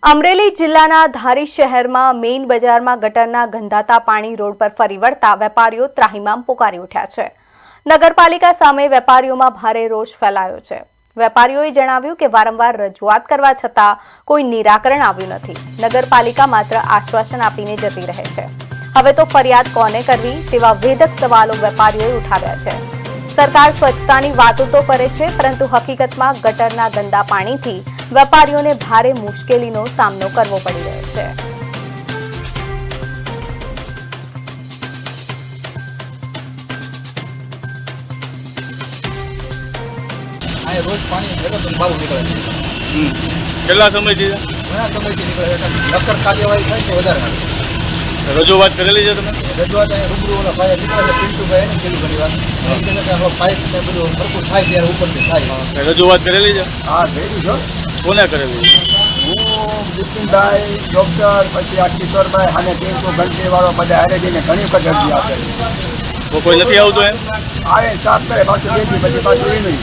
અમરેલી જિલ્લાના ધારી શહેરમાં મેઇન બજારમાં ગટરના ગંધાતા પાણી રોડ પર ફરી વળતા વેપારીઓ ત્રાહિમામ પોકારી ઉઠ્યા છે। નગરપાલિકા સામે વેપારીઓમાં ભારે રોષ ફેલાયો છે। વેપારીઓએ જણાવ્યું કે વારંવાર રજૂઆત કરવા છતાં કોઈ નિરાકરણ આવ્યું નથી। નગરપાલિકા માત્ર આશ્વાસન આપીને જતી રહે છે। હવે તો ફરિયાદ કોને કરવી તેવા વેધક સવાલો વેપારીઓએ ઉઠાવ્યા છે। સરકાર સ્વચ્છતાની વાતો તો કરે છે, પરંતુ હકીકતમાં ગટરના ગંદા પાણીથી વેપારીઓને ભારે મુશ્કેલીનો સામનો કરવો પડી રહ્યો છે। रोज पानी बाहर निकले કેટલા સમયથી घना समय निकले नक्कर कार्यवाही થાય તો વધારે સારું। રજૂઆત કરેલી છે તમે? રજૂઆત રૂબરૂ ઓલા ભાઈ નીકળે પિન્ટુભાઈ ને પેલી ઘણી વાર એને કે આપણો પાઇપ ને બધું ભરપૂર થાય ત્યારે ઉપરથી થાય। રજૂઆત કરેલી છે? હા ભેગી છો। કોને કરેલી? હું બિપિનભાઈ ડોક્ટર પછી આ કિશોરભાઈ અને ટેન્કો ઘંટીવાળો બધા હારે જઈને ઘણી વખત અરજી આપેલી। કોઈ નથી આવતું એમ? આવે સાફ કરે પાછું પછી પાછું એ નહીં।